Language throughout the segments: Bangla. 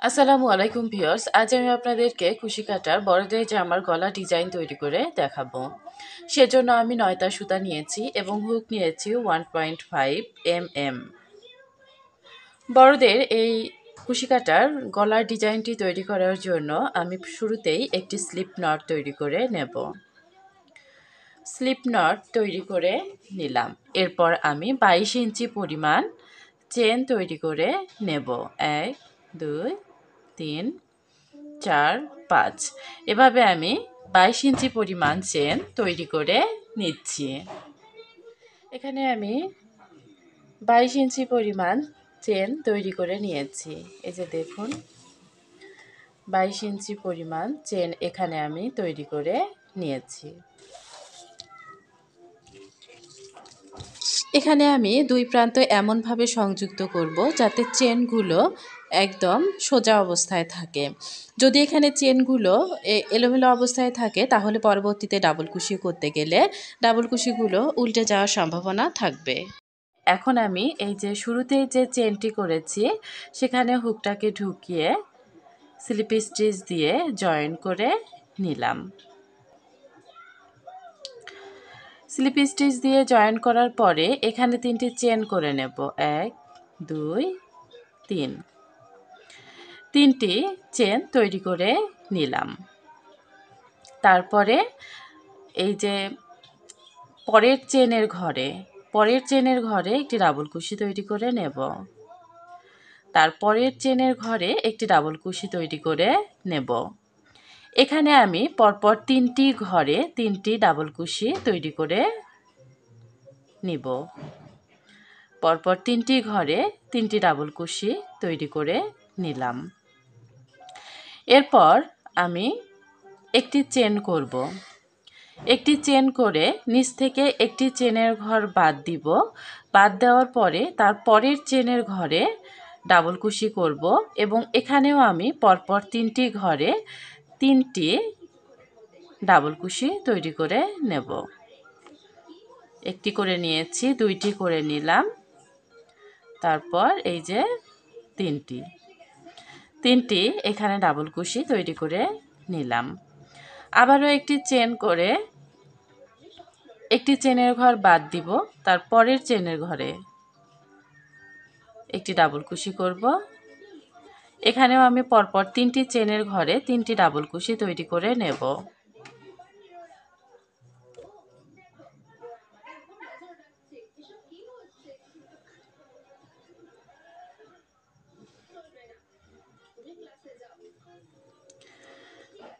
আসসালামু আলাইকুম ভিউয়ার্স, আজ আমি আপনাদেরকে কুশি কাটার বড়দের জামার গলা ডিজাইন তৈরি করে দেখাবো। সেজন্য আমি 9টা সুতা নিয়েছি এবং হুক নিয়েছি 1.5 mm। বড়দের এই কুশি কাটার গলার ডিজাইনটি তৈরি করার জন্য আমি শুরুতেই একটি স্লিপ নট তৈরি করে নেব। স্লিপ নট তৈরি করে নিলাম। এরপর আমি 22 ইঞ্চি পরিমাণ চেন তৈরি করে নেব। 1 2 3 4 5 এভাবে আমি 22 ইঞ্চি পরিমাণ চেন তৈরি করে নিচ্ছি। এখানে আমি 22 ইঞ্চি পরিমাণ চেন তৈরি করে নিয়েছি। এই যে দেখুন, 22 ইঞ্চি পরিমাণ চেন এখানে আমি তৈরি করে নিয়েছি। এখানে আমি দুই প্রান্ত এমনভাবে সংযুক্ত করব যাতে চেনগুলো একদম সোজা অবস্থায় থাকে। যদি এখানে চেনগুলো এলোমেলো অবস্থায় থাকে তাহলে পরবর্তীতে ডাবল কুশি করতে গেলে ডাবল কুশিগুলো উল্টে যাওয়ার সম্ভাবনা থাকবে। এখন আমি এই যে শুরুতেই যে চেনটি করেছি সেখানে হুকটাকে ঢুকিয়ে স্লিপ স্টিচ দিয়ে জয়েন করে নিলাম। স্লিপ স্টিচ দিয়ে জয়েন করার পরে এখানে 3টি চেন করে নেব। 1 2 3 3টি চেন তৈরি করে নিলাম। তারপরে এই যে পরের চেনের ঘরে একটি ডাবল কুশি তৈরি করে নেব। তারপরের চেনের ঘরে একটি ডাবল কুশি তৈরি করে নেব। এখানে আমি পরপর 3টি ঘরে 3টি ডাবল কুশি তৈরি করে নিব। পরপর 3টি ঘরে 3টি ডাবল কুশি তৈরি করে নিলাম। এরপর আমি একটি চেন করব। একটি চেন করে নিচ থেকে একটি চেনের ঘর বাদ দিব। বাদ দেওয়ার পরে তার পরের চেনের ঘরে ডাবল কুশি করব এবং এখানেও আমি পরপর 3টি ঘরে 3টি ডাবল কুশি তৈরি করে নেব। একটি করে নিয়েছি, 2টি করে নিলাম, তারপর এই যে 3টি এখানে ডাবল কুশি তৈরি করে নিলাম। আবারও একটি চেন করে একটি চেনের ঘর বাদ দিব, তারপরের চেনের ঘরে একটি ডাবল কুশি করব। এখানেও আমি পরপর 3টি চেনের ঘরে 3টি ডাবল কুশি তৈরি করে নেব।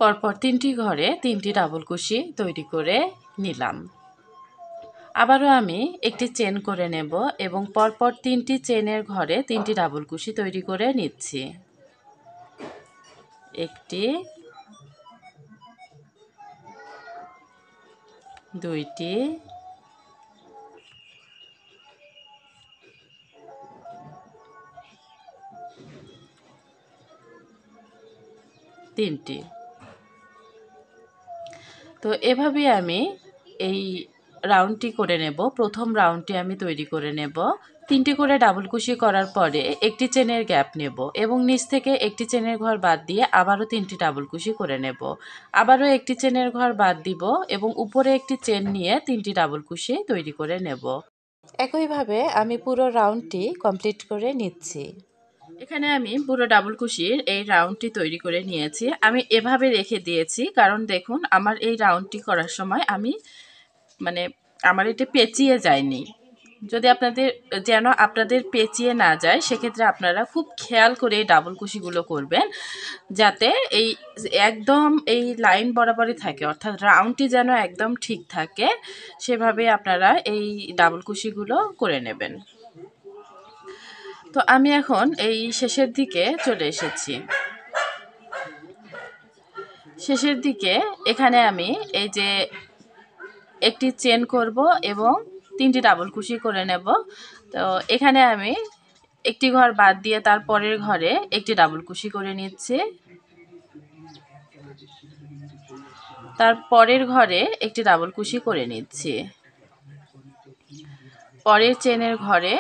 পরপর 3টি ঘরে 3টি ডাবল কুশি তৈরি করে নিলাম। আবারও আমি একটি চেন করে নেব এবং পরপর 3টি চেনের ঘরে 3টি ডাবল কুশি তৈরি করে নিচ্ছি। একটি, 2টি, 3টি। তো এভাবে আমি এই রাউন্ডটি করে নেব। প্রথম রাউন্ডটি আমি তৈরি করে নেব। 3টি করে ডাবল কুশি করার পরে একটি চেনের গ্যাপ নেব এবং নিচ থেকে একটি চেনের ঘর বাদ দিয়ে আবারও 3টি ডাবল কুশি করে নেব। আবারও একটি চেনের ঘর বাদ দিব এবং উপরে একটি চেন নিয়ে 3টি ডাবল কুশি তৈরি করে নেব। একইভাবে আমি পুরো রাউন্ডটি কমপ্লিট করে নিচ্ছি। এখানে আমি পুরো ডাবল কুশির এই রাউন্ডটি তৈরি করে নিয়েছি। আমি এভাবে রেখে দিয়েছি কারণ দেখুন আমার এই রাউন্ডটি করার সময় আমি আমার এটা পেঁচিয়ে যায়নি। যদি আপনাদের পেঁচিয়ে না যায় সেক্ষেত্রে আপনারা খুব খেয়াল করে এই ডাবল কুশিগুলো করবেন যাতে একদম এই লাইন বরাবরই থাকে, অর্থাৎ রাউন্ডটি যেন একদম ঠিক থাকে, সেভাবে আপনারা এই ডাবল কুশিগুলো করে নেবেন। তো আমি এখন এই শেষের দিকে চলে এসেছি। শেষের দিকে এখানে আমি এই যে একটি চেন করব এবং 3টি ডাবল কুশি করে নেব। তো এখানে আমি একটি ঘর বাদ দিয়ে তার পরের ঘরে একটি ডাবল কুশি করে নিচ্ছি। তার পরের ঘরে একটি ডাবল কুশি করে নিচ্ছি। পরের চেনের ঘরে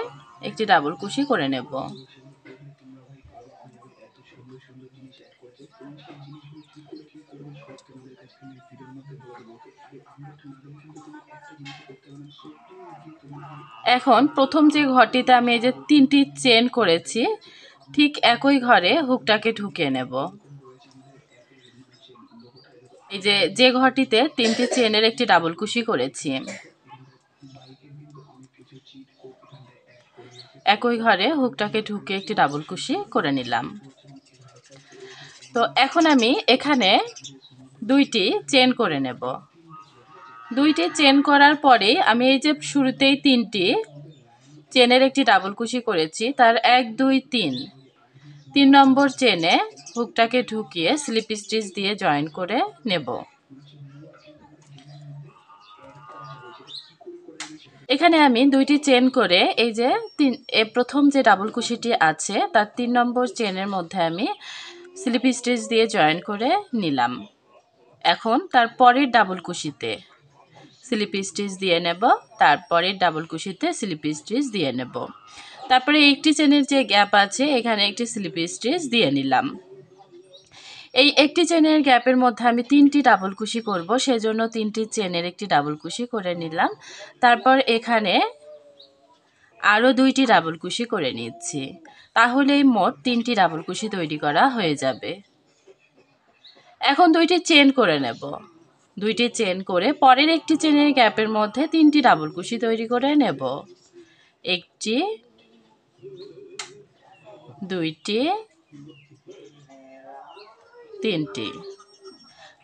একটি ডাবল কুশি করে নেব। এখন প্রথম যে ঘরটিতে আমি এই যে 3টি চেন করেছি, ঠিক একই ঘরে হুকটাকে ঢুকিয়ে নেব। এই যে ঘরটিতে 3টি চেনের একটি ডাবল কুশি করেছি, একই ঘরে হুকটাকে ঢুকিয়ে একটি ডাবল কুশি করে নিলাম। তো এখন আমি এখানে 2টি চেন করে নেব। 2টি চেন করার পরে আমি এই যে শুরুতেই 3টি চেনের একটি ডাবল কুশি করেছি, তার 1 2 3 নম্বর চেনে হুকটাকে ঢুকিয়ে স্লিপ স্টিচ দিয়ে জয়েন করে নেব। এখানে আমি 2টি চেন করে এই যে প্রথম যে ডাবল কুশিটি আছে তার 3 নম্বর চেনের মধ্যে আমি স্লিপ স্টিচ দিয়ে জয়েন করে নিলাম। এখন তার পরের ডাবল কুশিতে স্লিপ স্টিচ দিয়ে নেব, তারপরের ডাবল কুশিতে স্লিপ স্টিচ দিয়ে নেব। তারপরে একটি চেনের যে গ্যাপ আছে এখানে একটি স্লিপ স্টিচ দিয়ে নিলাম। এই একটি চেনের গ্যাপের মধ্যে আমি 3টি ডাবল কুশি করব, সেজন্য 3টি চেনের একটি ডাবল কুশি করে নিলাম। তারপর এখানে আরও 2টি ডাবল কুশি করে নিচ্ছি, তাহলেই মোট 3টি ডাবল কুশি তৈরি করা হয়ে যাবে। এখন 2টি চেন করে নেব। 2টি চেন করে পরের একটি চেনের গ্যাপের মধ্যে 3টি ডাবল কুশি তৈরি করে নেব। 1টি 2টি 3টি।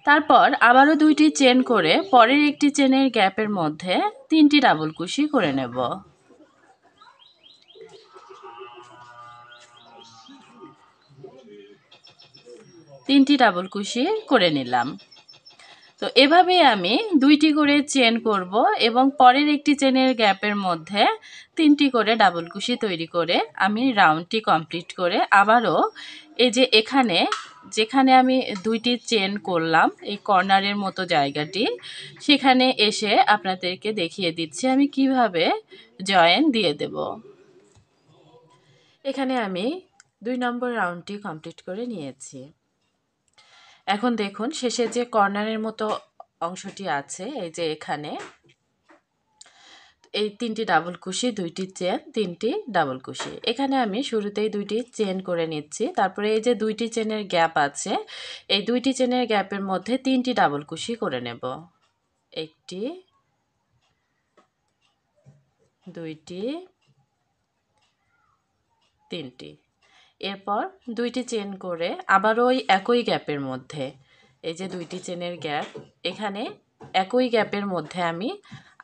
তারপর আবারও 2টি চেন করে পরের একটি চেনের গ্যাপের মধ্যে 3টি ডাবল কুশি করে নেব। 3টি ডাবল কুশি করে নিলাম। তো এভাবেই আমি 2টি করে চেন করব এবং পরের একটি চেনের গ্যাপের মধ্যে 3টি করে ডাবল কুশি তৈরি করে আমি রাউন্ডটি কমপ্লিট করে আবারও এই যে এখানে যেখানে আমি 2টি চেন করলাম এই কর্নারের মতো জায়গাটি, সেখানে এসে আপনাদেরকে দেখিয়ে দিচ্ছি আমি কিভাবে জয়েন দিয়ে দেব। এখানে আমি 2 নম্বর রাউন্ডটি কমপ্লিট করে নিয়েছি। এখন দেখুন শেষে যে কর্নারের মতো অংশটি আছে এই যে এখানে এই 3টি ডাবল কুশি, 2টি চেন, 3টি ডাবল কুশি। এখানে আমি শুরুতেই 2টি চেন করে নিচ্ছি, তারপরে এই যে 2টি চেনের গ্যাপ আছে এই 2টি চেনের গ্যাপের মধ্যে 3টি ডাবল কুশি করে নেব। 1টি 2টি 3টি। এরপর 2টি চেন করে আবারও ওই একই গ্যাপের মধ্যে এই যে 2টি চেনের গ্যাপ, এখানে একই গ্যাপের মধ্যে আমি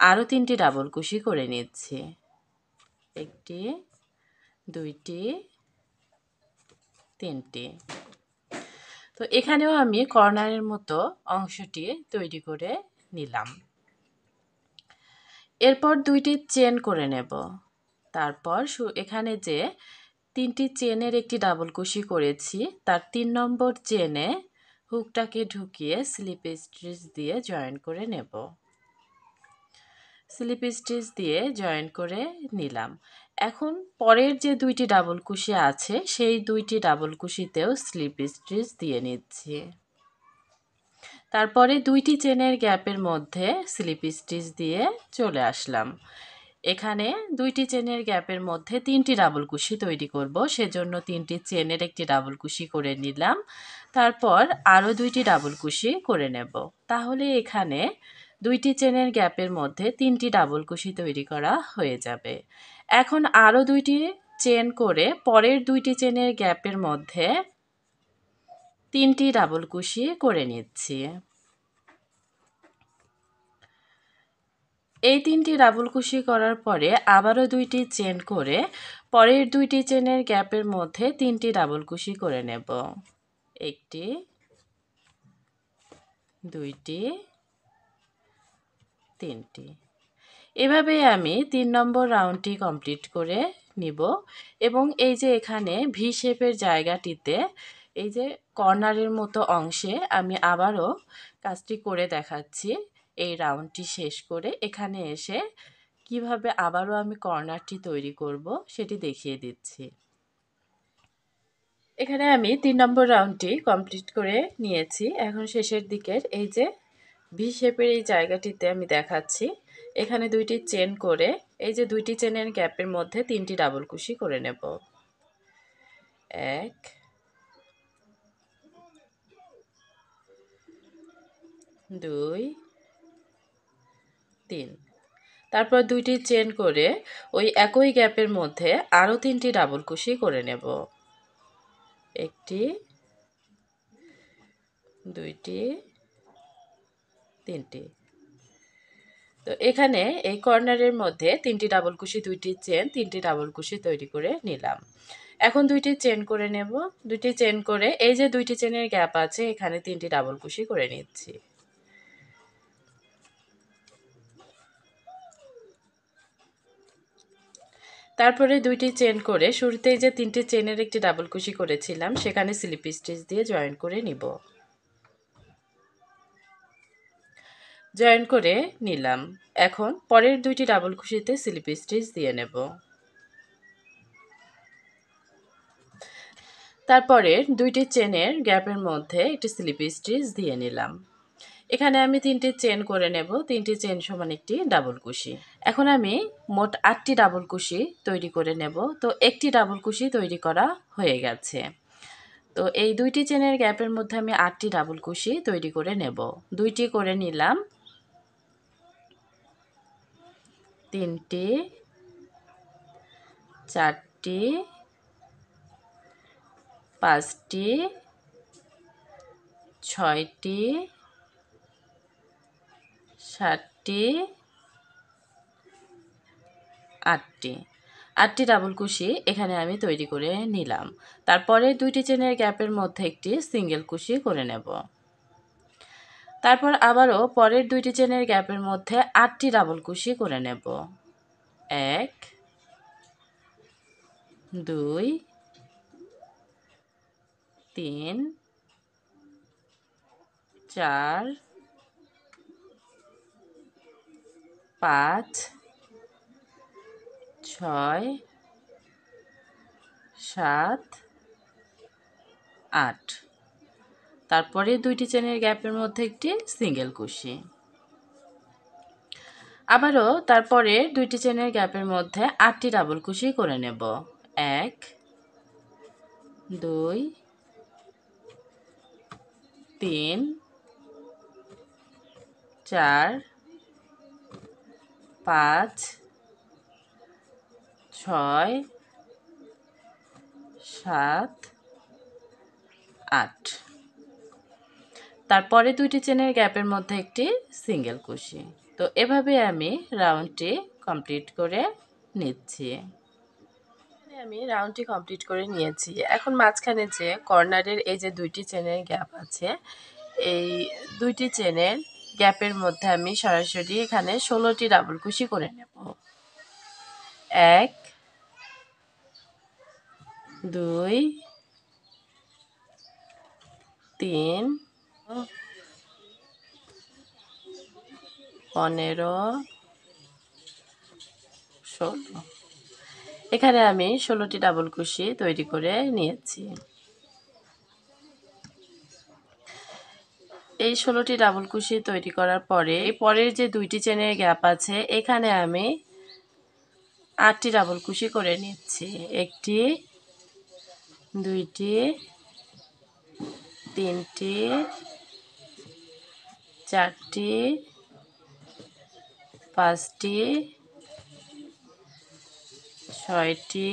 আরও 3টি ডাবল কুশি করে নিচ্ছি। 1টি 2টি 3টি। তো এখানেও আমি কর্নারের মতো অংশটি তৈরি করে নিলাম। এরপর 2টি চেন করে নেব। তারপর এখানে যে 3টি চেনের একটি ডাবল কুশি করেছি তার 3 নম্বর চেনে হুকটাকে ঢুকিয়ে স্লিপ স্টিচ দিয়ে জয়েন করে নেব। স্লিপ স্টিচ দিয়ে জয়েন করে নিলাম। এখন পরের যে 2টি ডাবল কুশি আছে সেই 2টি ডাবল কুশিতেও স্লিপ স্টিচ দিয়ে নিচ্ছি। তারপরে 2টি চেনের গ্যাপের মধ্যে স্লিপ স্টিচ দিয়ে চলে আসলাম। এখানে 2টি চেনের গ্যাপের মধ্যে 3টি ডাবল কুশি তৈরি করব, সেজন্য 3টি চেনের একটি ডাবল কুশি করে নিলাম। তারপর আরও 2টি ডাবল কুশি করে নেব, তাহলে এখানে 2টি চেনের গ্যাপের মধ্যে 3টি ডাবল কুশি তৈরি করা হয়ে যাবে। এখন আরও 2টি চেন করে পরের 2টি চেনের গ্যাপের মধ্যে 3টি ডাবল কুশি করে নিচ্ছি। এই 3টি ডাবল কুশি করার পরে আবারও 2টি চেন করে পরের 2টি চেনের গ্যাপের মধ্যে 3টি ডাবল কুশি করে নেব। 1টি 2টি 3টি। এভাবে আমি 3 নম্বর রাউন্ডটি কমপ্লিট করে নিব এবং এই যে এখানে ভি শেপের জায়গাটিতে এই যে কর্নারের মতো অংশে আমি আবারও কাজটি করে দেখাচ্ছি। এই রাউন্ডটি শেষ করে এখানে এসে কিভাবে আবারও আমি কর্নারটি তৈরি করব সেটি দেখিয়ে দিচ্ছি। এখানে আমি 3 নম্বর রাউন্ডটি কমপ্লিট করে নিয়েছি। এখন শেষের দিকের এই যে ভি শেপের এই জায়গাটিতে আমি দেখাচ্ছি, এখানে 2টি চেন করে এই যে 2টি চেনের গ্যাপের মধ্যে 3টি ডাবল কুশি করে নেব। 1 2 3। তারপর 2টি চেন করে ওই একই গ্যাপের মধ্যে আরও 3টি ডাবল কুশি করে নেব। 1টি 2টি 3টি। তো এখানে এই কর্নারের মধ্যে 3টি ডাবল কুশি, 2টি চেন, 3টি ডাবল কুশি তৈরি করে নিলাম। এখন 2টি চেন করে নেব। 2টি চেন করে এই যে 2টি চেনের গ্যাপ আছে এখানে 3টি ডাবল কুশি করে নিচ্ছি। তারপরে 2টি চেন করে শুরুতেই যে 3টি চেনের একটি ডাবল কুশি করেছিলাম সেখানে স্লিপ স্টিচ দিয়ে জয়েন করে নিব। জয়েন করে নিলাম। এখন পরের 2টি ডাবল কুশিতে স্লিপ স্টিচ দিয়ে নেব। তারপরে 2টি চেনের গ্যাপের মধ্যে একটি স্লিপ স্টিচ দিয়ে নিলাম। এখানে আমি 3টি চেন করে নেব। 3টি চেন সমান একটি ডাবল কুশি। এখন আমি মোট 8টি ডাবল কুশি তৈরি করে নেব। তো একটি ডাবল কুশি তৈরি করা হয়ে গেছে। তো এই 2টি চেনের গ্যাপের মধ্যে আমি 8টি ডাবল কুশি তৈরি করে নেব। 2টি করে নিলাম, 3টি 4টি 5টি 6টি 7টি 8টি। 8টি ডাবল কুশি এখানে আমি তৈরি করে নিলাম। তারপরে 2টি চেনের গ্যাপের মধ্যে একটি সিঙ্গেল কুশি করে নেব। তারপর আবারও পরের 2টি চেনের গ্যাপের মধ্যে 8টি ডাবল কুশি করে নেব। 1 2 3 4 5 6 7 8। তারপরে 2টি চেনের গ্যাপের মধ্যে একটি সিঙ্গেল কুশি। আবারও তারপরে 2টি চেনের গ্যাপের মধ্যে 8টি ডাবল কুশি করে নেব। 1 2 3 4 5 6 7 8। তারপরে 2টি চেনের গ্যাপের মধ্যে একটি সিঙ্গেল কুশি। তো এভাবে আমি রাউন্ডটি কমপ্লিট করে নিচ্ছি। আমি রাউন্ডটি কমপ্লিট করে নিয়েছি। এখন মাঝখানে যে কর্নারের এই যে 2টি চেনের গ্যাপ আছে, এই 2টি চেনের গ্যাপের মধ্যে আমি সরাসরি এখানে 16টি ডাবল কুশি করে নেব। 1 2 3 15 16। এখানে আমি 16টি ডাবল কুশি তৈরি করে নিয়েছি। এই 16টি ডাবল কুশি তৈরি করার পরে পরের যে 2টি চেনের গ্যাপ আছে এখানে আমি 8টি ডাবল কুশি করে নিচ্ছি। 1টি 2টি 3টি 4টি 5টি 6টি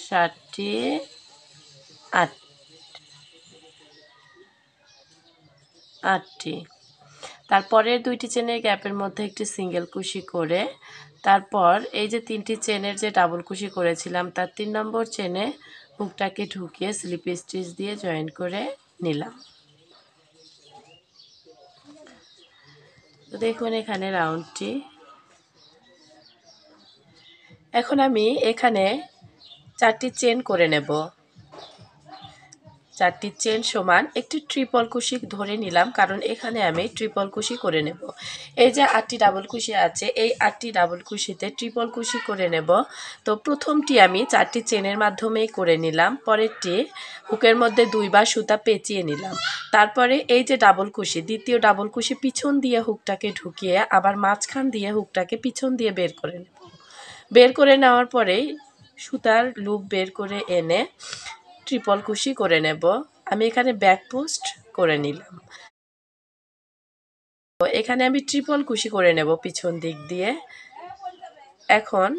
7টি 8টি। তারপরে 2টি চেনের গ্যাপের মধ্যে একটি সিঙ্গেল কুশি করে তারপর এই যে 3টি চেনের যে ডাবল কুশি করেছিলাম তার 3 নম্বর চেনে হুকটাকে ঢুকিয়ে স্লিপ স্টিচ দিয়ে জয়েন করে নিলাম। তো দেখুন এখানে রাউন্ডটি। এখন আমি এখানে 4টি চেন করে নেব। চারটি চেন সমান একটি ট্রিপল কুশি ধরে নিলাম, কারণ এখানে আমি ট্রিপল কুশি করে নেব। এই যে 8টি ডাবল কুশি আছে, এই 8টি ডাবল কুশিতে ট্রিপল কুশি করে নেব। তো প্রথমটি আমি 4টি চেনের মাধ্যমেই করে নিলাম, পরেরটি হুকের মধ্যে 2বার সুতা পেঁচিয়ে নিলাম। তারপরে এই যে ডাবল কুশি, দ্বিতীয় ডাবল কুশি পিছন দিয়ে হুকটাকে ঢুকিয়ে আবার মাঝখান দিয়ে হুকটাকে পিছন দিয়ে বের করে নেব। বের করে নেওয়ার পরেই সুতার লুপ বের করে এনে ট্রিপল কুশি করে নেব। আমি এখানে ব্যাক পোস্ট করে নিলাম। তো এখানে আমি ট্রিপল কুশি করে নেব পিছন দিক দিয়ে। এখন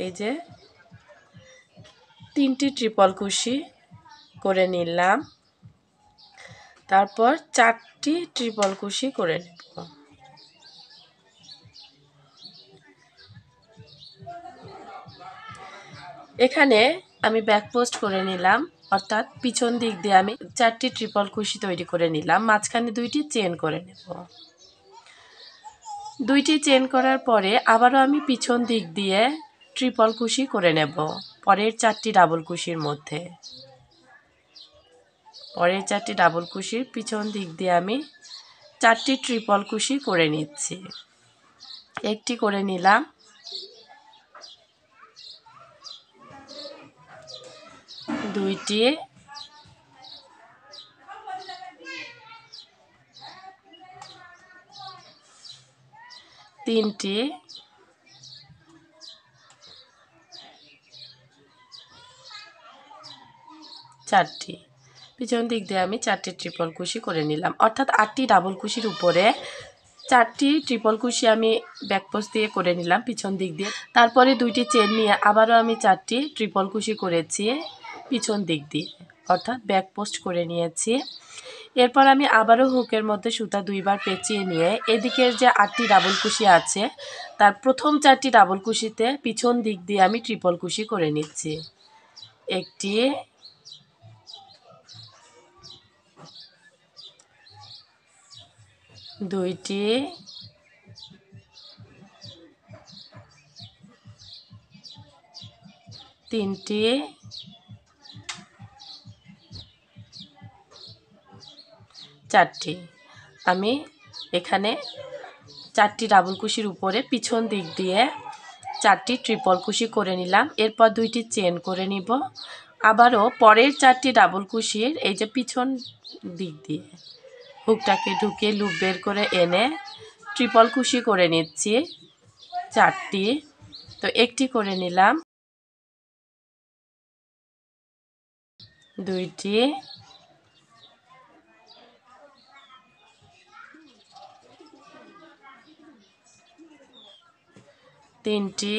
এই যে 3টি ট্রিপল কুশি করে নিলাম, তারপর 4টি ট্রিপল কুশি করে নেব। এখানে আমি ব্যাক পোস্ট করে নিলাম, অর্থাৎ পিছন দিক দিয়ে আমি 4টি ট্রিপল কুশি তৈরি করে নিলাম। মাঝখানে 2টি চেন করে নেব। 2টি চেন করার পরে আবারও আমি পিছন দিক দিয়ে ট্রিপল কুশি করে নেব পরের 4টি ডাবল কুশির মধ্যে। পরের 4টি ডাবল কুশির পিছন দিক দিয়ে আমি 4টি ট্রিপল কুশি করে নিচ্ছি। একটি করে নিলাম, দুইটি, তিনটি, চারটি। পিছন দিক দিয়ে আমি 4টি ট্রিপল কুশি করে নিলাম, অর্থাৎ 8টি ডাবল কুশির উপরে 4টি ট্রিপল কুশি আমি ব্যাক পোস্ট দিয়ে করে নিলাম পিছন দিক দিয়ে। তারপরে 2টি চেন নিয়ে আবারও আমি 4টি ট্রিপল কুশি করেছি পিছন দিক দিয়ে, অর্থাৎ ব্যাক পোস্ট করে নিয়েছি। এরপর আমি আবারও হুকের মধ্যে সুতা 2বার পেঁচিয়ে নিয়ে এদিকের যে 8টি ডাবল কুশি আছে তার প্রথম 4টি ডাবল কুশিতে পিছন দিক দিয়ে আমি ট্রিপল কুশি করে নিচ্ছি। একটি, দুইটি, তিনটি, চারটি। আমি এখানে 4টি ডাবল কুশির উপরে পিছন দিক দিয়ে 4টি ট্রিপল কুশি করে নিলাম। এরপর 2টি চেন করে নিব। আবারও পরের 4টি ডাবল কুশির এই যে পিছন দিক দিয়ে হুকটাকে ঢুকিয়ে লুপ বের করে এনে ট্রিপল কুশি করে নিচ্ছি 4টি। তো একটি করে নিলাম, দুইটি, তিনটি,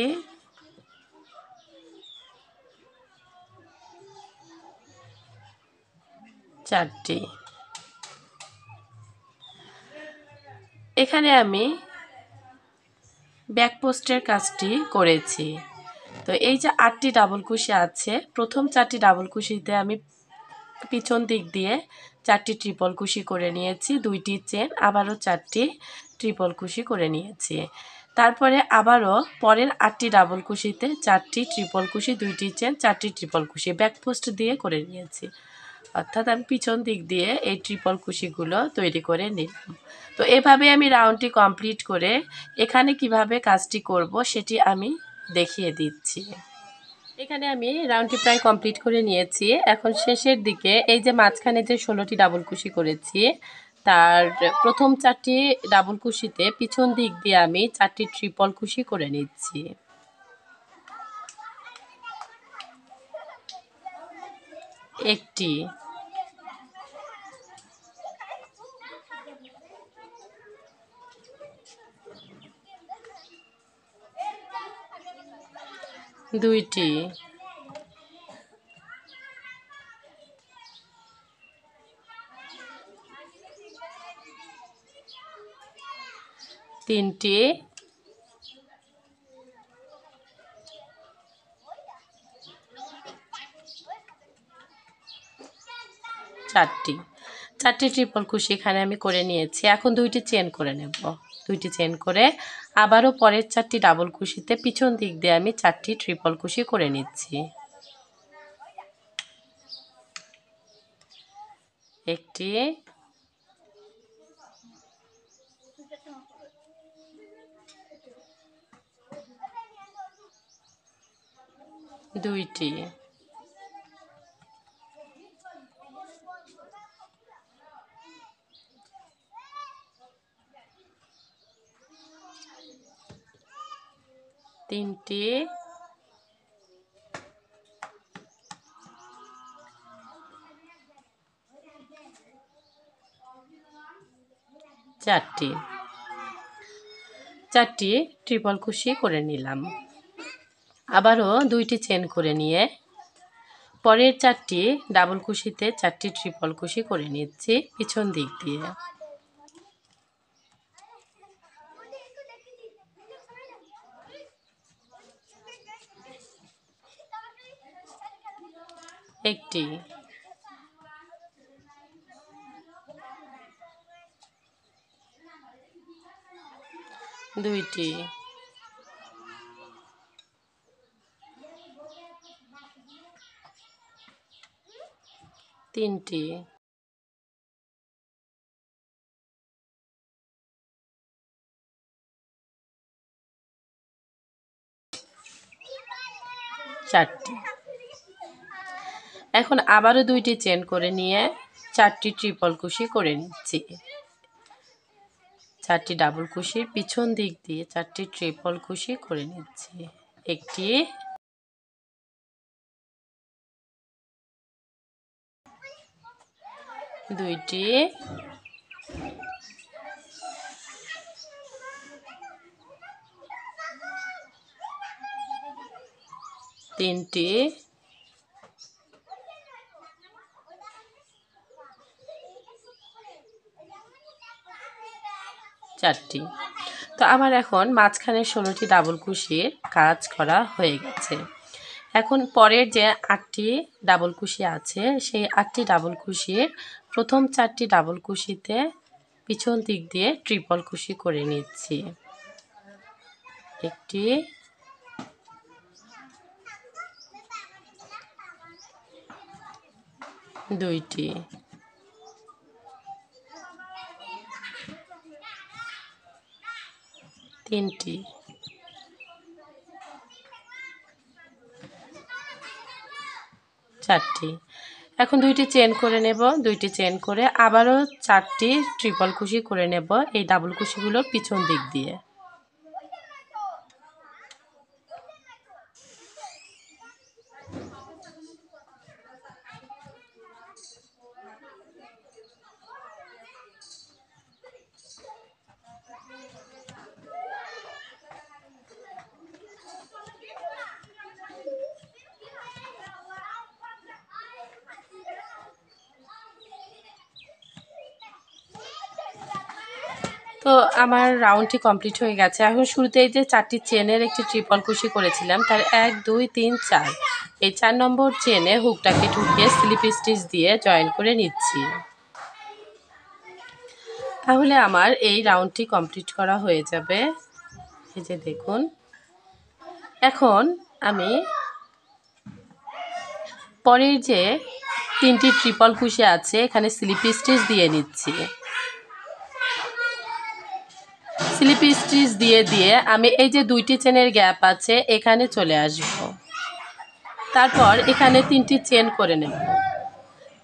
চারটি। এখানে আমি ব্যাক পোস্টের কাজটি করেছি। তো এই যে 8টি ডাবল কুশি আছে, প্রথম 4টি ডাবল কুশিতে আমি পিছন দিক দিয়ে 4টি ট্রিপল কুশি করে নিয়েছি, 2টি চেন, আবারও 4টি ট্রিপল কুশি করে নিয়েছি। তারপরে আবারও পরের 8টি ডাবল কুশিতে 4টি ট্রিপল কুশি, 2টি চেন, 4টি ট্রিপল কুশি ব্যাক পোস্ট দিয়ে করে নিয়েছি, অর্থাৎ আমি পিছন দিক দিয়ে এই ট্রিপল কুশিগুলো তৈরি করে নিলাম। তো এভাবে আমি রাউন্ডটি কমপ্লিট করে এখানে কিভাবে কাজটি করব সেটি আমি দেখিয়ে দিচ্ছি। এখানে আমি রাউন্ডটি প্রায় কমপ্লিট করে নিয়েছি। এখন শেষের দিকে এই যে মাঝখানে যে 16টি ডাবল কুশি করেছি তার প্রথম 4টি ডাবল কুশিতে পিছন দিক দিয়ে আমি 4টি ট্রিপল কুশি করে নিচ্ছি। একটি, দুইটি, তিনটি, চারটি। 4টি ট্রিপল কুশি এখানে আমি করে নিয়েছি। এখন 2টি চেন করে নেব। 2টি চেন করে আবারও পরের 4টি ডাবল কুশিতে পিছন দিক দিয়ে আমি 4টি ট্রিপল কুশি করে নিচ্ছি। একটি, দুইটি, তিনটি, চারটি। চারটি ট্রিপল কুশি করে নিলাম। আবারও দুইটি চেন করে নিয়ে পরের চারটি ডাবল কুশিতে চারটি ট্রিপল কুশি করে নিচ্ছি পিছন দিক দিয়ে। একটি, দুইটি, তিনটি, চারটি। এখন আবারও দুইটি চেন করে নিয়ে চারটি ট্রিপল কুশি করে নিচ্ছি। চারটি ডাবল কুশির পিছন দিক দিয়ে চারটি ট্রিপল কুশি করে নিচ্ছি। একটি, দুইটি, তিনটি, চারটি। তো আমার এখন মাঝখানে 16টি ডাবল কুশির কাজ করা হয়ে গেছে। এখন পরের যে 8টি ডাবল কুশি আছে সেই 8টি ডাবল কুশির প্রথম 4টি ডাবল কুশিতে পিছন দিক দিয়ে ট্রিপল কুশি করে নিচ্ছি। একটি, দুইটি, তিনটি, চারটি। এখন দুইটি চেন করে নেব। দুইটি চেন করে আবারও চারটি ট্রিপল কুশি করে নেব এই ডাবল কুশিগুলোর পিছন দিক দিয়ে। তো আমার রাউন্ডটি কমপ্লিট হয়ে গেছে। এখন শুরুতেই যে চারটি চেনের একটি ট্রিপল কুশি করেছিলাম তার 1 2 3 4 এই 4 নম্বর চেনে হুকটাকে ঢুকিয়ে স্লিপ স্টিচ দিয়ে জয়েন করে নিচ্ছি। তাহলে আমার এই রাউন্ডটি কমপ্লিট করা হয়ে যাবে। এই যে দেখুন, এখন আমি পরের যে 3টি ট্রিপল কুশি আছে এখানে স্লিপ স্টিচ দিয়ে নিচ্ছি। স্লিপ স্টিচ দিয়ে দিয়ে আমি এই যে 2টি চেনের গ্যাপ আছে এখানে চলে আসব। তারপর এখানে 3টি চেন করে নেব।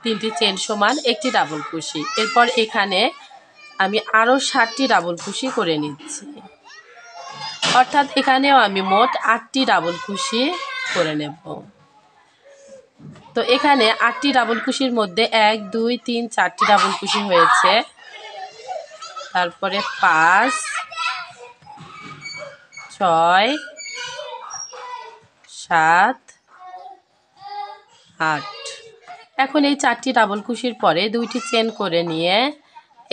3টি চেন সমান একটি ডাবল কুশি। এরপর এখানে আমি আরও 7টি ডাবল কুশি করে নিচ্ছি। অর্থাৎ এখানেও আমি মোট 8টি ডাবল কুশি করে নেব। তো এখানে 8টি ডাবল কুশির মধ্যে 1 2 3 4টি ডাবল কুশি হয়েছে। তারপরে 5 6 7 8। এখন এই 4টি ডাবল কুশির পরে 2টি চেন করে নিয়ে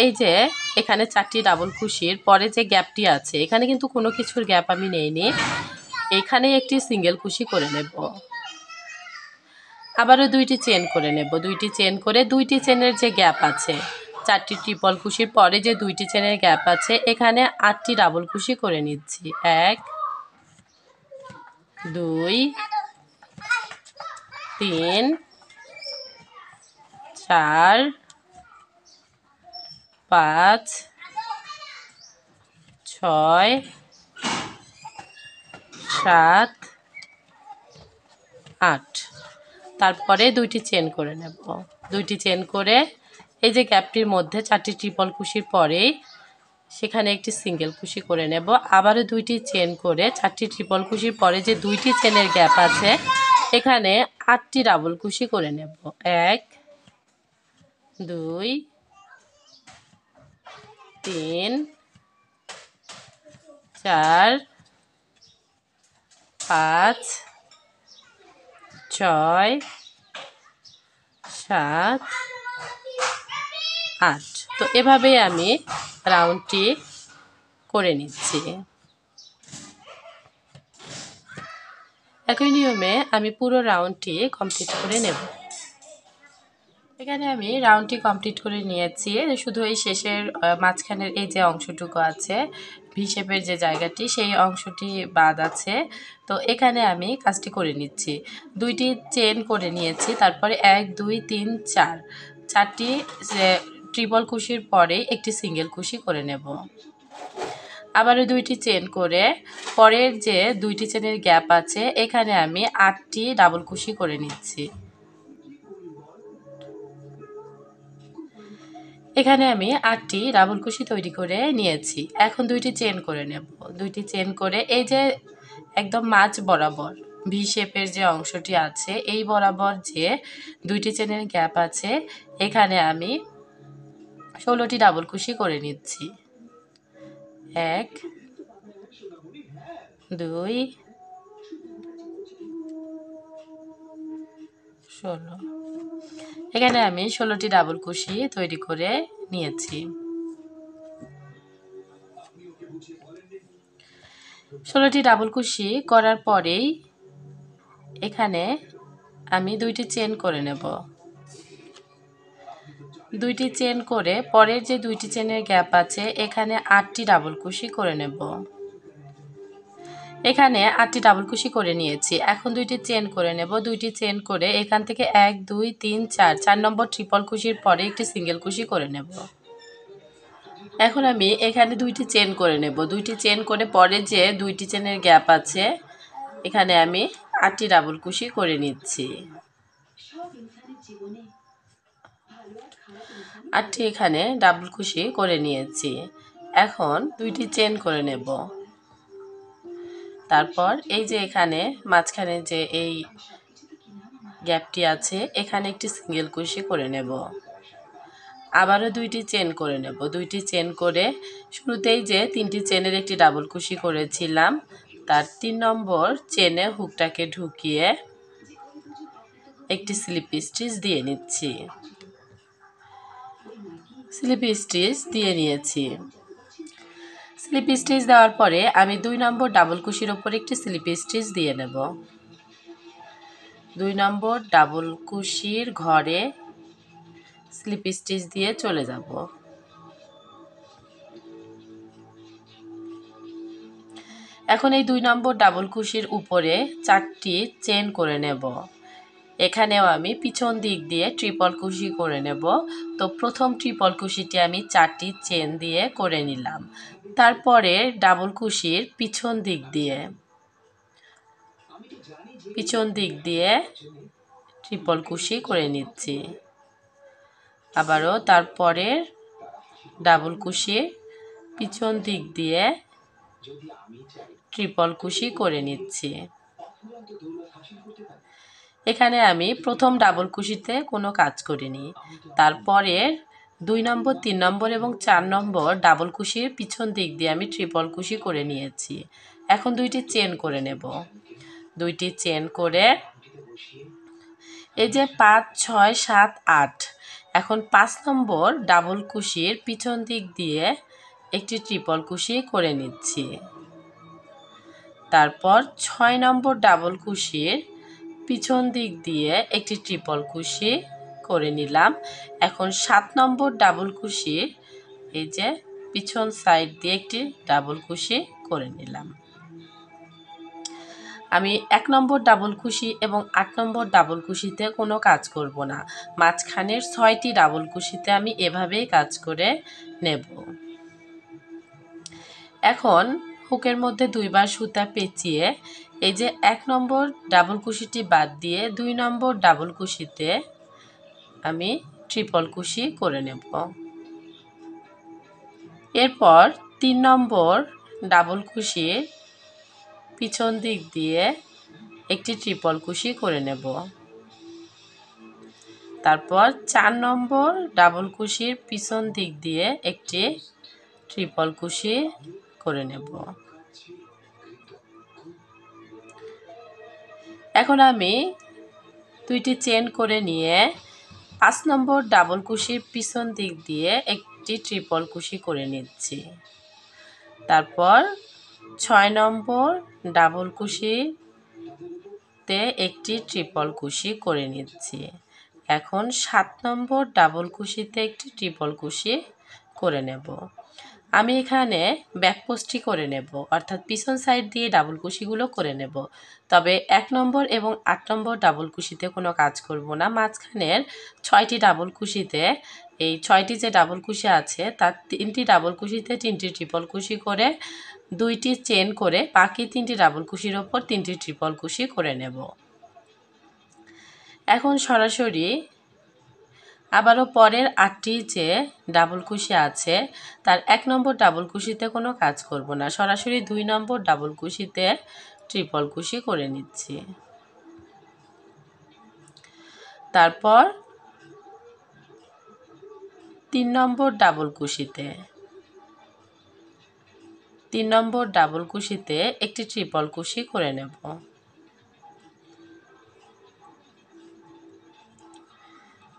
এই যে এখানে 4টি ডাবল কুশির পরে যে গ্যাপটি আছে এখানে কিন্তু কোনো কিছুর গ্যাপ আমি নেইনি। এখানে একটি সিঙ্গেল কুশি করে নেব। আবারও 2টি চেন করে নেব। 2টি চেন করে 2টি চেনের যে গ্যাপ আছে 4টি ট্রিপল কুশির পরে যে 2টি চেনের গ্যাপ আছে এখানে 8টি ডাবল কুশি করে নিচ্ছি। 1 2 3 4 5 6 7 8 তারপরে দুইটি চেন করে নেব। দুইটি চেন করে এই যে গ্যাপটির মধ্যে 4টি ট্রিপল কুশির পরেই সেখানে একটি সিঙ্গেল কুশি করে নেব। আবারও দুইটি চেন করে 4টি ট্রিপল কুশির পরে যে দুইটি চেনের গ্যাপ আছে এখানে 8টি ডাবল কুশি করে নেব। 1 2 3 4 5 6 7 8। তো এভাবেই আমি রাউন্ডটি করে নিচ্ছি। একই নিয়মে আমি পুরো রাউন্ডটি কমপ্লিট করে নেব। এখানে আমি রাউন্ডটি কমপ্লিট করে নিয়েছি। শুধু এই শেষের মাঝখানের এই যে অংশটুকু আছে ভি শেপের যে জায়গাটি সেই অংশটি বাদ আছে। তো এখানে আমি কাজটি করে নিচ্ছি। দুইটি চেন করে নিয়েছি, তারপরে 1 2 3 4 4টি ট্রিপল কুশির পরে একটি সিঙ্গেল কুশি করে নেব। আবারও দুইটি চেন করে পরের যে দুইটি চেনের গ্যাপ আছে এখানে আমি 8টি ডাবল কুশি করে নিচ্ছি। এখানে আমি 8টি ডাবল কুশি তৈরি করে নিয়েছি। এখন দুইটি চেন করে নেব। দুইটি চেন করে এই যে একদম মাঝ বরাবর ভি শেপের যে অংশটি আছে এই বরাবর যে দুইটি চেনের গ্যাপ আছে এখানে আমি 16টি ডাবল কুশি করে নিচ্ছি। 1 2 16। এখানে আমি 16টি ডাবল কুশি তৈরি করে নিয়েছি। 16টি ডাবল কুশি করার পরেই এখানে আমি দুইটি চেন করে নেব। দুইটি চেন করে পরের যে দুইটি চেনের গ্যাপ আছে এখানে 8টি ডাবল কুশি করে নেব। এখানে 8টি ডাবল কুশি করে নিয়েছি। এখন দুইটি চেন করে নেব। দুইটি চেন করে এখান থেকে 1 2 3 4 4 নম্বর ট্রিপল কুশির পরে একটি সিঙ্গেল কুশি করে নেব। এখন আমি এখানে দুইটি চেন করে নেব। দুইটি চেন করে পরে যে দুইটি চেনের গ্যাপ আছে এখানে আমি 8টি ডাবল কুশি করে নিচ্ছি। 8টি এখানে ডাবল কুশি করে নিয়েছি। এখন দুইটি চেন করে নেব। তারপর এই যে এখানে মাঝখানে যে এই গ্যাপটি আছে এখানে একটি সিঙ্গেল কুশি করে নেব। আবারও দুইটি চেন করে নেব। দুইটি চেন করে শুরুতেই যে 3টি চেনের একটি ডাবল কুশি করেছিলাম তার 3 নম্বর চেনে হুকটাকে ঢুকিয়ে একটি স্লিপ স্টিচ দিয়ে নিচ্ছি। স্লিপ স্টিচ দিয়ে নিয়েছি। স্লিপ স্টিচ দেওয়ার পরে আমি 2 নম্বর ডাবল কুশির ওপর একটি স্লিপ স্টিচ দিয়ে নেব। 2 নম্বর ডাবল কুশির ঘরে স্লিপ স্টিচ দিয়ে চলে যাব। এখন এই 2 নম্বর ডাবল কুশির উপরে 4টি চেন করে নেব। এখানেও আমি পিছন দিক দিয়ে ট্রিপল কুশি করে নেব। তো প্রথম ট্রিপল কুশিটি আমি 4টি চেন দিয়ে করে নিলাম। তারপরে ডাবল কুশির পিছন দিক দিয়ে ট্রিপল কুশি করে নিচ্ছি। আবারও তারপরে ডাবল কুশির পিছন দিক দিয়ে ট্রিপল কুশি করে নিচ্ছি। এখানে আমি প্রথম ডাবল কুশিতে কোনো কাজ করিনি। তারপরে 2 নম্বর 3 নম্বর এবং 4 নম্বর ডাবল কুশির পিছন দিক দিয়ে আমি ট্রিপল কুশি করে নিয়েছি। এখন দুইটি চেন করে নেব। দুইটি চেন করে এই যে 5 6 7 8 এখন 5 নম্বর ডাবল কুশির পিছন দিক দিয়ে একটি ট্রিপল কুশি করে নিচ্ছি। তারপর 6 নম্বর ডাবল কুশির পিছন দিক দিয়ে একটি ট্রিপল কুশি করে নিলাম। এখন 7 নম্বর ডাবল কুশির এই যে পিছন সাইড দিয়ে একটি ডাবল কুশি করে নিলাম। আমি 1 নম্বর ডাবল কুশি এবং 8 নম্বর ডাবল কুশিতে কোনো কাজ করব না। মাঝখানের 6টি ডাবল কুশিতে আমি এভাবেই কাজ করে নেব। এখন হুকের মধ্যে 2 বার সুতা পেঁচিয়ে এই যে 1 নম্বর ডাবল কুশিটি বাদ দিয়ে 2 নম্বর ডাবল কুশিতে আমি ট্রিপল কুশি করে নেব। এরপর 3 নম্বর ডাবল কুশির পিছন দিক দিয়ে একটি ট্রিপল কুশি করে নেব। তারপর 4 নম্বর ডাবল কুশির পিছন দিক দিয়ে একটি ট্রিপল কুশি করে নেব। এখন আমি 2টি চেন করে নিয়ে 5 নম্বর ডাবল কুশির পিছন দিক দিয়ে একটি ট্রিপল কুশি করে নিচ্ছি। তারপর 6 নম্বর ডাবল কুশিতে একটি ট্রিপল কুশি করে নিচ্ছি। এখন 7 নম্বর ডাবল কুশিতে একটি ট্রিপল কুশি করে নেব। আমি এখানে ব্যাকপোস্টই করে নেব, অর্থাৎ পিছন সাইড দিয়ে ডাবল কুশিগুলো করে নেব। তবে 1 নম্বর এবং 8 নম্বর ডাবল কুশিতে কোনো কাজ করব না। মাঝখানের 6টি ডাবল কুশিতে এই 6টি যে ডাবল কুশি আছে তার 3টি ডাবল কুশিতে 3টি ট্রিপল কুশি করে 2টি চেন করে বাকি 3টি ডাবল কুশির ওপর 3টি ট্রিপল কুশি করে নেব। এখন সরাসরি আবারও পরের 8টি যে ডাবল কুশি আছে তার 1 নম্বর ডাবল কুশিতে কোনো কাজ করব না, সরাসরি 2 নম্বর ডাবল কুশিতে ট্রিপল কুশি করে নিচ্ছি। তারপর 3 নম্বর ডাবল কুশিতে 3 নম্বর ডাবল কুশিতে একটি ট্রিপল কুশি করে নেব।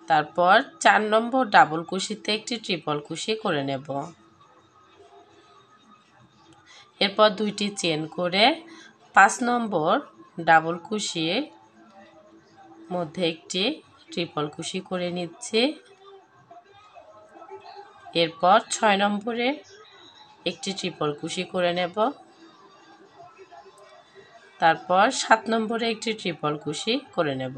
তারপর 4 নম্বর ডাবল কুশিতে একটি ট্রিপল কুশি করে নেব। এরপর 2টি চেন করে 5 নম্বর ডাবল কুশির মধ্যে একটি ট্রিপল কুশি করে নিচ্ছি। এরপর 6 নম্বরে একটি ট্রিপল কুশি করে নেব। তারপর 7 নম্বরে একটি ট্রিপল কুশি করে নেব।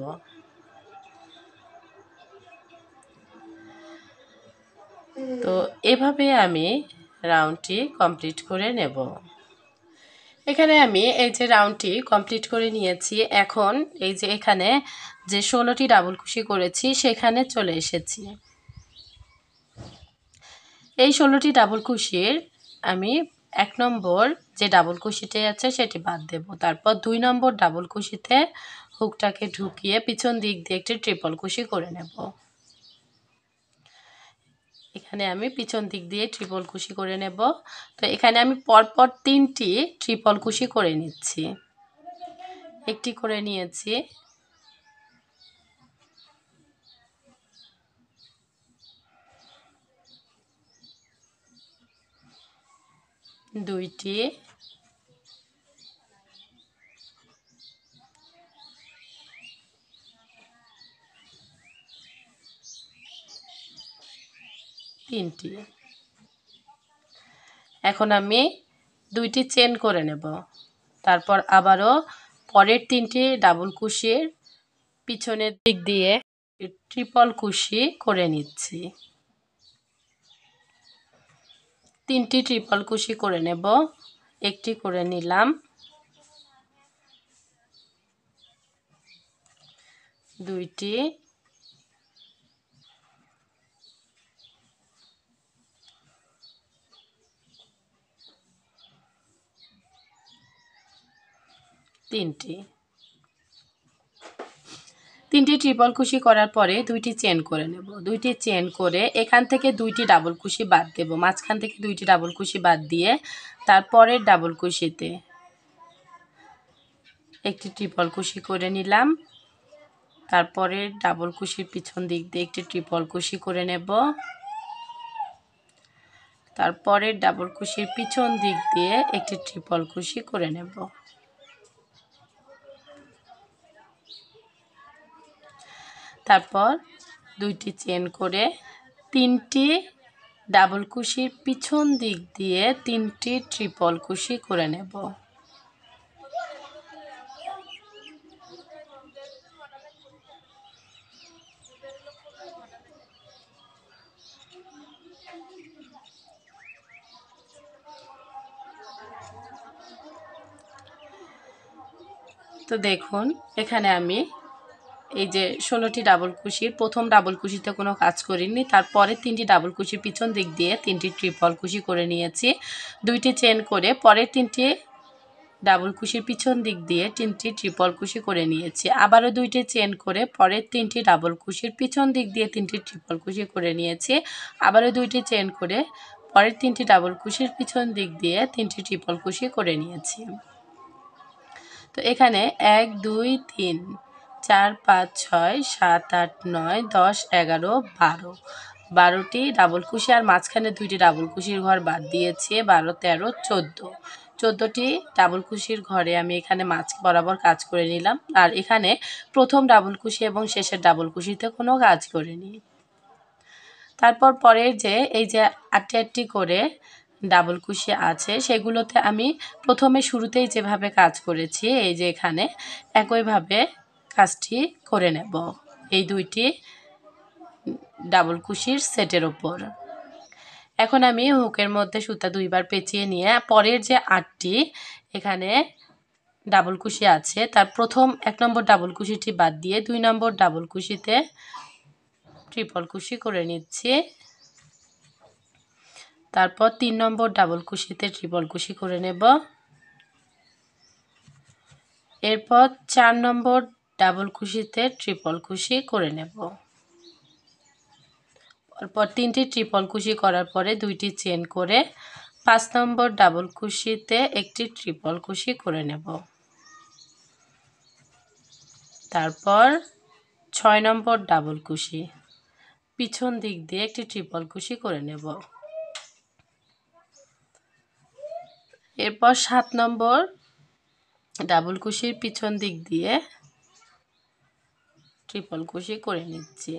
তো এভাবে আমি রাউন্ডটি কমপ্লিট করে নেব। এখানে আমি এই যে রাউন্ডটি কমপ্লিট করে নিয়েছি। এখন এই যে এখানে যে 16টি ডাবল কুশি করেছি সেখানে চলে এসেছি। এই 16টি ডাবল কুশির আমি 1 নম্বর যে ডাবল কুশিটি আছে সেটি বাদ দেব। তারপর 2 নম্বর ডাবল কুশিতে হুকটাকে ঢুকিয়ে পিছন দিক দিয়ে একটি ট্রিপল কুশি করে নেব। এখানে আমি পিছন দিক দিয়ে ট্রিপল কুশি করে নেব। তো এখানে আমি পরপর 3টি ট্রিপল কুশি করে নিচ্ছি। একটি করে নিয়েছি, দুইটি, তিনটি। এখন আমি 2টি চেন করে নেব। তারপর আবারও পরের 3টি ডাবল কুশির পিছনের দিক দিয়ে ট্রিপল কুশি করে নিচ্ছি। 3টি ট্রিপল কুশি করে নেব। একটি করে নিলাম, দুইটি, তিনটি। 3টি ট্রিপল কুশি করার পরে 2টি চেন করে নেব। 2টি চেন করে এখান থেকে 2টি ডাবল কুশি বাদ দেব। মাঝখান থেকে 2টি ডাবল কুশি বাদ দিয়ে তারপরের ডাবল কুশিতে একটি ট্রিপল কুশি করে নিলাম। তারপরে ডাবল কুশির পিছন দিক দিয়ে একটি ট্রিপল কুশি করে নেব। তারপরে ডাবল কুশির পিছন দিক দিয়ে একটি ট্রিপল কুশি করে নেব। তারপর 2টি চেন করে 3টি ডাবল কুশির পিছন দিক দিয়ে 3টি ট্রিপল কুশি করে নেব। তো দেখুন এখানে আমি এই যে 16টি ডাবল কুশির প্রথম ডাবল কুশিতে কোনো কাজ করিনি, তারপরে 3টি ডাবল কুশির পিছন দিক দিয়ে 3টি ট্রিপল কুশি করে নিয়েছি, 2টি চেন করে পরের 3টি ডাবল কুশির পিছন দিক দিয়ে 3টি ট্রিপল কুশি করে নিয়েছি, আবারও 2টি চেন করে পরের 3টি ডাবল কুশির পিছন দিক দিয়ে 3টি ট্রিপল কুশি করে নিয়েছি, আবারও 2টি চেন করে পরের 3টি ডাবল কুশির পিছন দিক দিয়ে 3টি ট্রিপল কুশি করে নিয়েছি। তো এখানে 1 2 3 4 5 6 7 8 9 10 11 12 12টি ডাবল কুশি আর মাঝখানে 2টি ডাবল কুশির ঘর বাদ দিয়েছি, 12 13 14 14টি ডাবল কুশির ঘরে আমি এখানে মাঝ বরাবর কাজ করে নিলাম, আর এখানে প্রথম ডাবল কুশি এবং শেষের ডাবল কুশিতে কোনো কাজ করিনি। তারপর পরের যে এই যে 8টি করে ডাবল কুশি আছে সেগুলোতে আমি প্রথমে শুরুতেই যেভাবে কাজ করেছি এই যে এখানে একইভাবে কাজটি করে নেব এই 2টি ডাবল কুশির সেটের ওপর। এখন আমি হুকের মধ্যে সুতা 2বার পেঁচিয়ে নিয়ে পরের যে 8টি এখানে ডাবল কুশি আছে তার প্রথম 1 নম্বর ডাবল কুশিটি বাদ দিয়ে 2 নম্বর ডাবল কুশিতে ট্রিপল কুশি করে নিচ্ছি, তারপর 3 নম্বর ডাবল কুশিতে ট্রিপল কুশি করে নেব, এরপর 4 নম্বর ডাবল কুশিতে ট্রিপল কুশি করে নেব, তারপর 3টি ট্রিপল কুশি করার পরে 2টি চেন করে 5 নম্বর ডাবল কুশিতে একটি ট্রিপল কুশি করে নেব, তারপর 6 নম্বর ডাবল কুশি পিছন দিক দিয়ে একটি ট্রিপল কুশি করে নেব, এরপর 7 নম্বর ডাবল কুশির পিছন দিক দিয়ে ট্রিপল কুশি করে নিচ্ছি।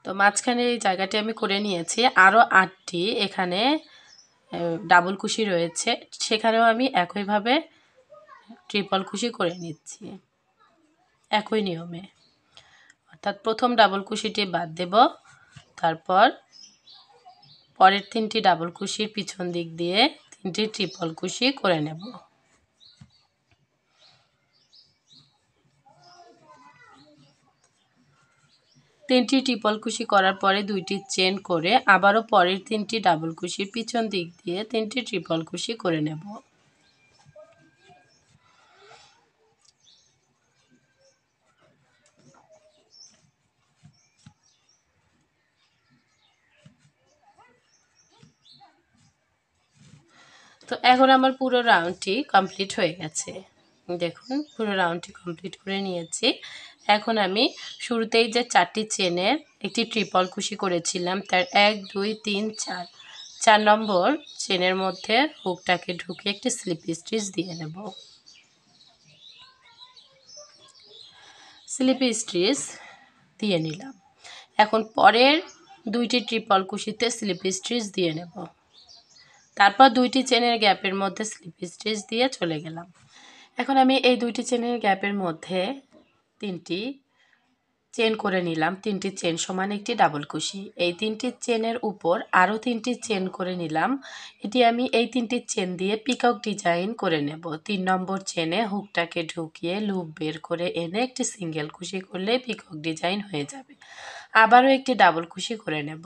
তো মাঝখানে এই জায়গাটি আমি করে নিয়েছি, আরও 8টি এখানে ডাবল কুশি রয়েছে সেখানেও আমি একইভাবে ট্রিপল কুশি করে নিচ্ছি একই নিয়মে, অর্থাৎ প্রথম ডাবল কুশিটি বাদ দেব, তারপর পরের 3টি ডাবল কুশির পিছন দিক দিয়ে 3টি ট্রিপল কুশি করে নেব। তিনটি ট্রিপল কুশি করার পরে 2টি চেন করে আবারও পরের 3টি ডাবল কুশির পিছন দিক দিয়ে 3টি ট্রিপল কুশি করে নেব। তো এখন আমার পুরো রাউন্ডটি কমপ্লিট হয়ে গেছে, দেখুন পুরো রাউন্ডটি কমপ্লিট করে নিয়েছি। এখন আমি শুরুতেই যে 4টি চেনের একটি ট্রিপল কুশি করেছিলাম তার 1 2 3 4 4 নম্বর চেনের মধ্যে হুকটাকে ঢুকিয়ে একটি স্লিপ স্টিচ দিয়ে নেব, স্লিপ স্টিচ দিয়ে নিলাম। এখন পরের 2টি ট্রিপল কুশিতে স্লিপ স্টিচ দিয়ে নেব, তারপর 2টি চেনের গ্যাপের মধ্যে স্লিপ স্টিচ দিয়ে চলে গেলাম। এখন আমি এই 2টি চেনের গ্যাপের মধ্যে 3টি চেন করে নিলাম, 3টি চেন সমান একটি ডাবল কুশি, এই 3টি চেনের উপর আরও 3টি চেন করে নিলাম, এটি আমি এই 3টি চেন দিয়ে পিকক ডিজাইন করে নেব। 3 নম্বর চেনে হুকটাকে ঢুকিয়ে লুপ বের করে এনে একটি সিঙ্গেল কুশি করলে পিকক ডিজাইন হয়ে যাবে, আবারও একটি ডাবল কুশি করে নেব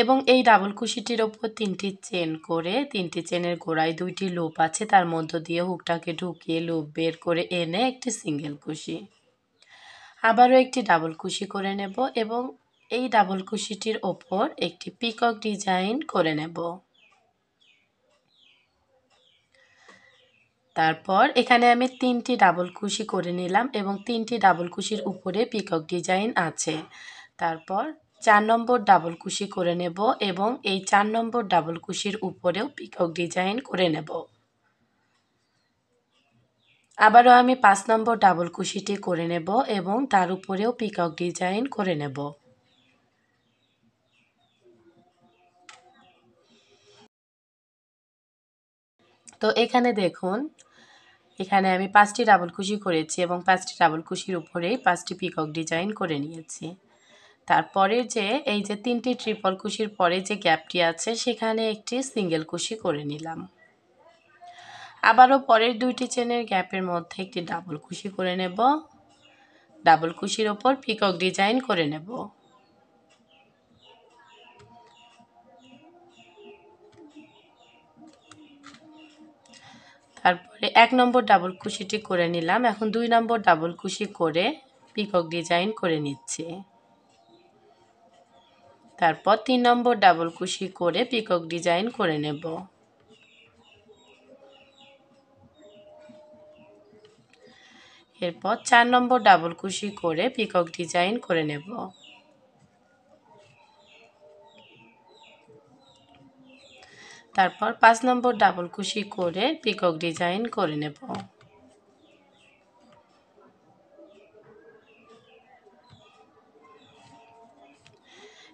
এবং এই ডাবল কুশিটির ওপর 3টি চেন করে 3টি চেনের গোড়ায় 2টি লুপ আছে তার মধ্য দিয়ে হুকটাকে ঢুকিয়ে লুপ বের করে এনে একটি সিঙ্গেল কুশি, আবারও একটি ডাবল কুশি করে নেব এবং এই ডাবল কুশিটির ওপর একটি পিকক ডিজাইন করে নেব। তারপর এখানে আমি 3টি ডাবল কুশি করে নিলাম এবং 3টি ডাবল কুশির উপরে পিকক ডিজাইন আছে, তারপর 4 নম্বর ডাবল কুশি করে নেব এবং এই 4 নম্বর ডাবল কুশির উপরেও পিকক ডিজাইন করে নেব। আবারও আমি 5 নম্বর ডাবল কুশিটি করে নেব এবং তার উপরেও পিকক ডিজাইন করে নেব। তো এখানে দেখুন এখানে আমি 5টি ডাবল কুশি করেছি এবং 5টি ডাবল কুশির উপরেই 5টি পিকক ডিজাইন করে নিয়েছি। তারপরে যে এই যে 3টি ট্রিপল কুশির পরে যে গ্যাপটি আছে সেখানে একটি সিঙ্গেল কুশি করে নিলাম। আবারও পরের দুইটি চেনের গ্যাপের মধ্যে একটি ডাবল কুশি করে নেব। ডাবল কুশির ওপর পিকক ডিজাইন করে নেব। তারপরে 1 নম্বর ডাবল কুশিটি করে নিলাম। এখন 2 নম্বর ডাবল কুশি করে পিকক ডিজাইন করে নিচ্ছি। তারপর 3 নম্বর ডাবল কুশি করে পিকক ডিজাইন করে নেব। এরপর 4 নম্বর ডাবল কুশি করে পিকক ডিজাইন করে নেব। তারপর 5 নম্বর ডাবল কুশি করে পিকক ডিজাইন করে নেব।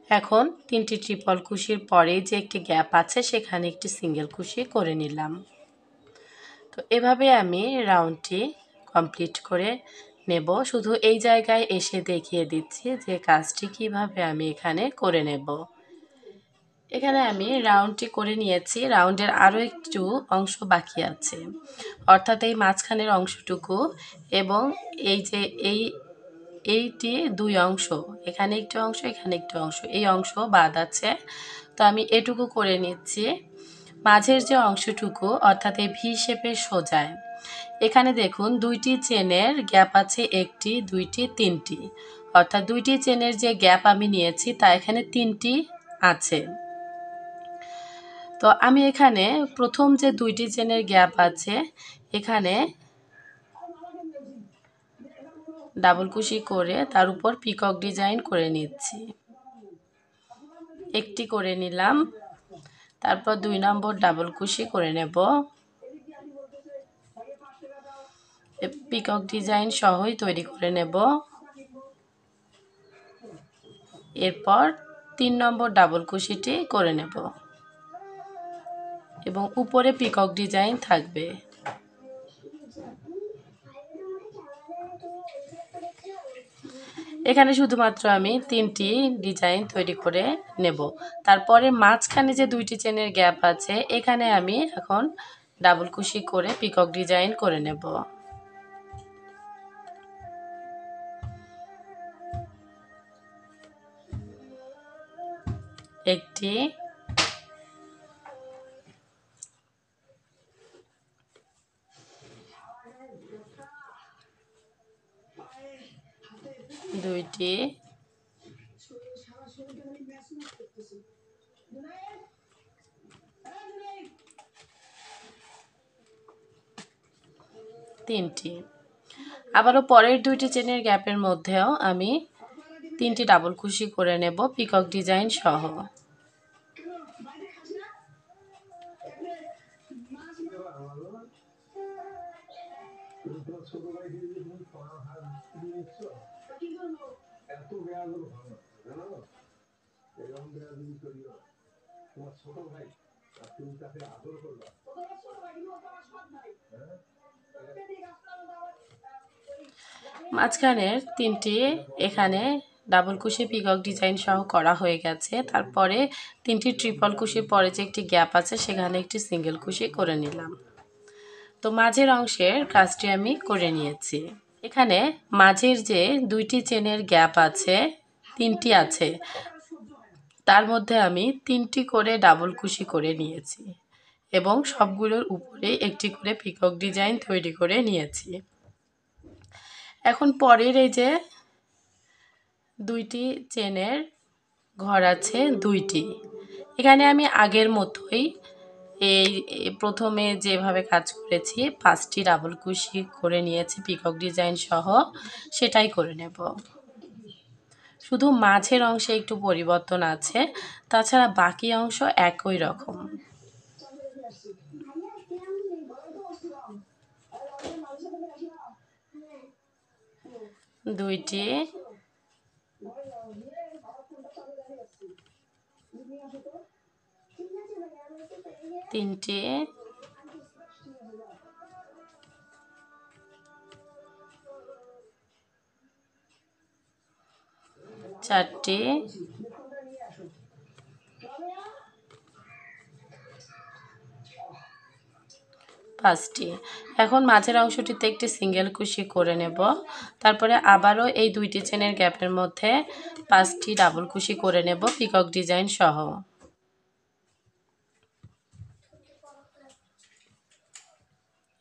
এখন 3টি ট্রিপল কুশির পরে যে একটি গ্যাপ আছে সেখানে একটি সিঙ্গেল কুশি করে নিলাম। তো এভাবে আমি রাউন্ডটি কমপ্লিট করে নেব। শুধু এই জায়গায় এসে দেখিয়ে দিচ্ছি যে কাজটি কিভাবে আমি এখানে করে নেব। এখানে আমি রাউন্ডটি করে নিয়েছি। রাউন্ডের আরও একটু অংশ বাকি আছে, অর্থাৎ এই মাঝখানের অংশটুকু এবং এই যে এইটি 2 অংশ, এখানে একটি অংশ এখানে একটি অংশ, এই অংশ বাদ আছে। তো আমি এটুকু করে নিচ্ছি। মাঝের যে অংশটুকু অর্থাৎ এই ভি শেপের সোজায় এখানে দেখুন 2টি চেনের গ্যাপ আছে, 1টি 2টি 3টি, অর্থাৎ 2টি চেনের যে গ্যাপ আমি নিয়েছি তা এখানে 3টি আছে। তো আমি এখানে প্রথম যে 2টি চেনের গ্যাপ আছে এখানে ডাবল কুশি করে তার উপর পিকক ডিজাইন করে নিচ্ছি। একটি করে নিলাম। তারপর 2 নম্বর ডাবল কুশি করে নেব। পিকক ডিজাইন সহই তৈরি করে নেব। এরপর 3 নম্বর ডাবল কুশিটি করে নেব এবং উপরে পিকক ডিজাইন থাকবে। এখানে শুধুমাত্র আমি 3টি ডিজাইন তৈরি করে নেব। তারপরে মাঝখানে যে 2টি চেনের গ্যাপ আছে এখানে আমি এখন ডাবল কুশি করে পিকক ডিজাইন করে নেব। একটি, দুইটি, তিনটি। আবারও পরের 2টি চেনের গ্যাপের মধ্যেও আমি 3টি ডাবল কুশি করে নেব পিকক ডিজাইন সহ। মাঝখানের 3টি এখানে ডাবল কুশি পিকক ডিজাইন সহ করা হয়ে গেছে। তারপরে 3টি ট্রিপল কুশির পরে যে একটি গ্যাপ আছে সেখানে একটি সিঙ্গেল কুশি করে নিলাম। তো মাঝের অংশের কাজটি আমি করে নিয়েছি। এখানে মাঝের যে 2টি চেনের গ্যাপ আছে, 3টি আছে, তার মধ্যে আমি 3টি করে ডাবল কুশি করে নিয়েছি এবং সবগুলোর উপরে একটি করে পিকক ডিজাইন তৈরি করে নিয়েছি। এখন পরের এই যে 2টি চেনের ঘর আছে 2টি, এখানে আমি আগের মতোই এই প্রথমে যেভাবে কাজ করেছি 5টি ডাবল কুশি করে নিয়েছি পিকক ডিজাইন সহ, সেটাই করে নেব। শুধু মাঝের অংশে একটু পরিবর্তন আছে, তাছাড়া বাকি অংশ একই রকম। দুইটি, তিনটি, চারটি, 5টি। এখন মাঝের অংশটিতে একটি সিঙ্গেল কুশি করে নেব। তারপরে আবারও এই 2টি চেনের গ্যাপের মধ্যে 5টি ডাবল কুশি করে নেব পিকক ডিজাইন সহ।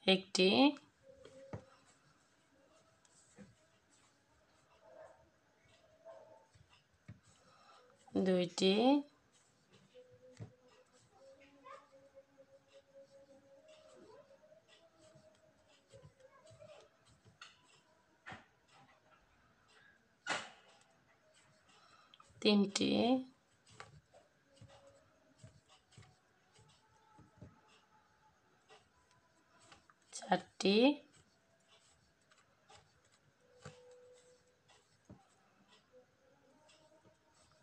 একটি, দুইটি, তিনটি, চারটি,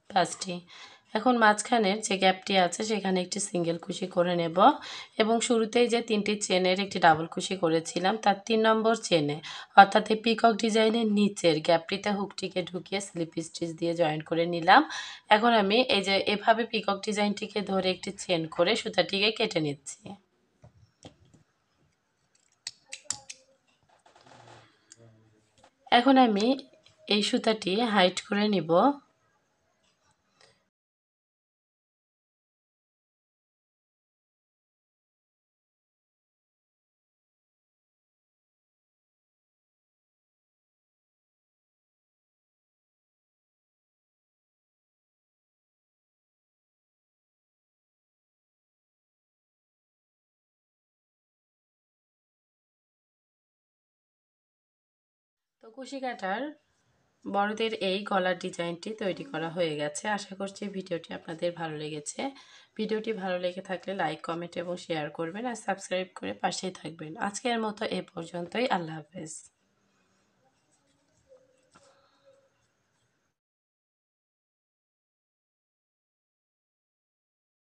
পাঁচটি। এখন মাঝখানের যে গ্যাপটি আছে সেখানে একটি সিঙ্গেল কুশি করে নেব এবং শুরুতেই যে 3টি চেনের একটি ডাবল কুশি করেছিলাম তার 3 নম্বর চেনে অর্থাৎ এই পিকক ডিজাইনের নিচের গ্যাপটিতে হুকটিকে ঢুকিয়ে স্লিপ স্টিচ দিয়ে জয়েন করে নিলাম। এখন আমি এই যে এভাবে পিকক ডিজাইনটিকে ধরে একটি চেন করে সুতাটিকে কেটে নিচ্ছি। এখন আমি এই সুতাটি হাইট করে নিব। তো কুশি কাটার বড়দের এই গলার ডিজাইনটি তৈরি করা হয়ে গেছে। আশা করছি ভিডিওটি আপনাদের ভালো লেগেছে। ভিডিওটি ভালো লেগে থাকলে লাইক, কমেন্ট এবং শেয়ার করবেন আর সাবস্ক্রাইব করে পাশেই থাকবেন। আজকের মতো এ পর্যন্তই। আল্লাহ হাফেজ।